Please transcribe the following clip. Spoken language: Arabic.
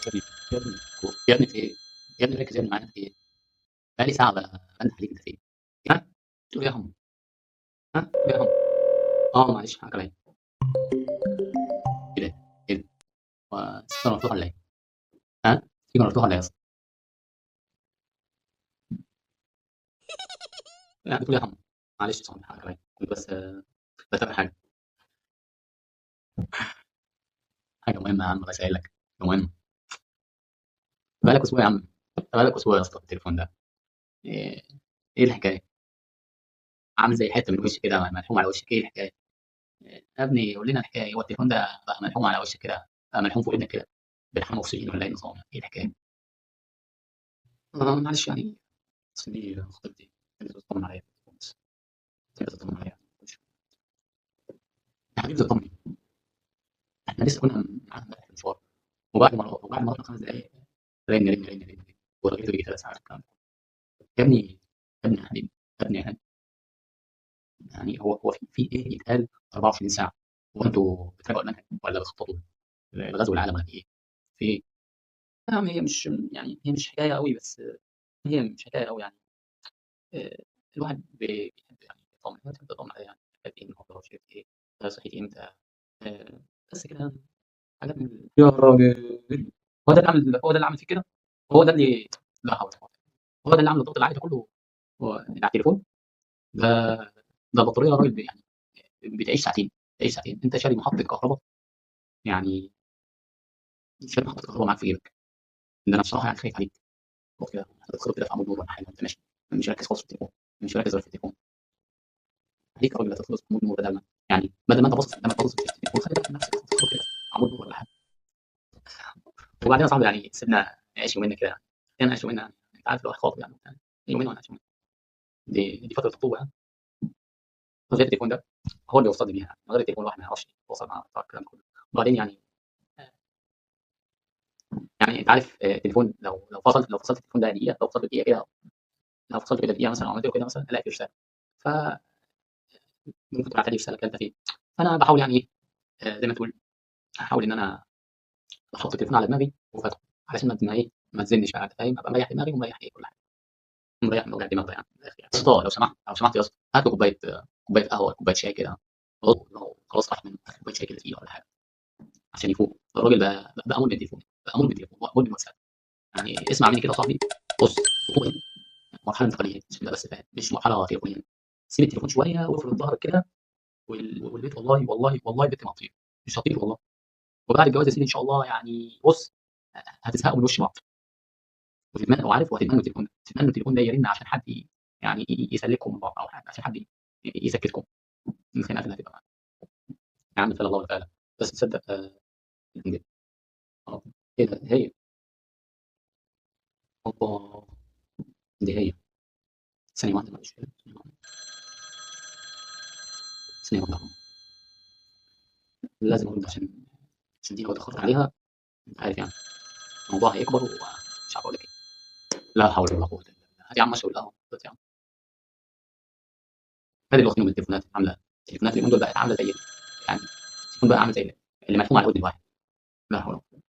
يا ابني يا ابني يا ابني في ايه؟ يا ابني ركز يا ابني معايا في ايه؟ بقالي ساعة بنده عليك انت في ايه؟ ها؟ تقول إيه يا هم؟ ها؟ تقول إيه يا هم؟ اه معلش حقك عليا. ايه ده؟ ايه ده؟ هو السيجاره مفتوحة ولا ايه؟ ها؟ السيجاره مفتوحة ولا ايه اصلا؟ يعني بتقول إيه يا هم؟ معلش صح حقك عليا كنت بس بتابع حاجة مهمة يا عم الله يسهل لك. حاجة مهمة. بقالك اسبوع يا عم. بقالك اسبوع يا اسطى في التليفون ده. ايه؟ ايه الحكاية؟ عامل زي حتة من وشك كده ملحوم على وشك، ايه الحكاية؟ يا ابني قول لنا الحكاية، هو التليفون ده بقى ملحوم على وشك كده، بقى ملحوم في ودنك كده، بيلحمه اكسجين ولا ايه النظام؟ ايه الحكاية؟ معلش يعني، أصل دي خطيبتي كانت بتطمن عليا بس، كانت بتطمن عليا. يا حبيبي تطمني، احنا لسه كنا معانا امبارح في المشوار، وبعد ما رحنا 5 دقايق رن رن رن رن ولغيته يجي 3 ساعات الكلام ده. يا ابني يا ابني يا حبيبي، يا ابني يا هاني، يعني هو في ايه يتقال 24 ساعة؟ هو انتوا بتراجعوا المنهج ولا بتخططوا لغزو العالم ولا في ايه؟ في ايه؟ يا عم هي مش، يعني هي مش حكاية قوي بس، هي مش حكاية قوي يعني. آه، الواحد بيحب يعني يطمن، الناس بتطمن عليها يعني، عارف ايه النهارده شربت ايه، صحيت امتى، آه، بس كده، حاجات من يا راجل، هو ده اللي عامل فيك كده، هو ده اللي، لا حول ولا قوة، هو ده اللي عامل الضغط العالي ده كله، هو اللي على التليفون ده، ده البطارية يا راجل يعني بتعيش ساعتين، بتعيش ساعتين، انت شاري محطة كهرباء يعني، شاري محطة كهرباء معاك في جيبك، ده انا بصراحة يعني خايف عليك، خد كده هتتخبط كده في عمود نور ولا حاجة وانت ماشي، مش مركز خالص في التليفون، مش مركز غير في التليفون، عليك يا راجل هتتخبط في عمود نور، بدل ما انت باصص قدامك باصص في التليفون، خلي بالك من نفسك هتتخبط كده في عمود نور ولا حاجة. وبعدين يا صاحبي يعني سيبنا نعيش يومين كده يعني، خلينا نعيش يومين يعني، انت عارف الواحد خاطب يعني يومين وانا عايش يومين، دي فترة الخطوبة يعني. غير التليفون ده هو اللي وصلني بيها يعني. من غير التليفون الواحد ما يعرفش يتواصل مع الكلام كله. وبعدين يعني، يعني انت عارف التليفون لو فصلت التليفون ده دقيقه، لو فصلت دقيقه كده، لو فصلت كده دقيقه مثلا او عملت له كده مثلا الاقي في رساله، فممكن تبعت لي رساله كده انت فين. فانا بحاول يعني ايه، زي ما تقول احاول ان انا احط التليفون على دماغي وفاتحه، علشان ما ايه ما تزنش بقى، أنت فاهم، ابقى مريح دماغي ومريح ايه كل حاجه، مريح وجع الدماغ ده يعني من الآخر يعني. يا اسطى لو سمحت لو سمحت يا اسطى هات له كوبايه قهوه كوبايه شاي كده، خلاص راح من كوبايه شاي كده تقيله ولا حاجه عشان يفوق الراجل، بقى مدمن تليفون، بقى مدمن تليفون، مدمن واتساب. يعني اسمع مني كده يا صاحبي، بص الخطوبه دي مرحله انتقاليه عشان تبقى بس فاهم، مش مرحله تليفونيه، سيب التليفون شويه وافرد ظهرك كده، والبيت والله والله والله البيت ما هتطير، مش هتطير والله. وبعد الجواز يا سيدي ان شاء الله يعني بص هتزهقوا من وش بعض، وتتمنى وعارف وهتتمنوا التليفون ده، تتمنوا التليفون ده يرن عشان حد يعني يسلككم من بعض او حاجه، عشان حد يسكتكم من الخناقات اللي هتبقى معاك. يا عم فعل الله ولا فعلا، بس تصدق الإنجيل. اه ايه ده هي، الله، دي هي، ثانيه واحده معلش، ثانيه واحده لازم ارد عشان دي لو اتاخرت عليها انت عارف يعني الموضوع هيكبر ومش عارف اقول لك ايه. لا حول ولا قوه الا بالله، هات يا عم اشرب القهوه خد يا عم، هذه اللي واخدينه من التليفونات عامله، التليفونات اليومين دول بقت عامله زي يعني التليفون بقى عامل زي اللي ملحوم على ودن الواحد. لا حول ولا قوة.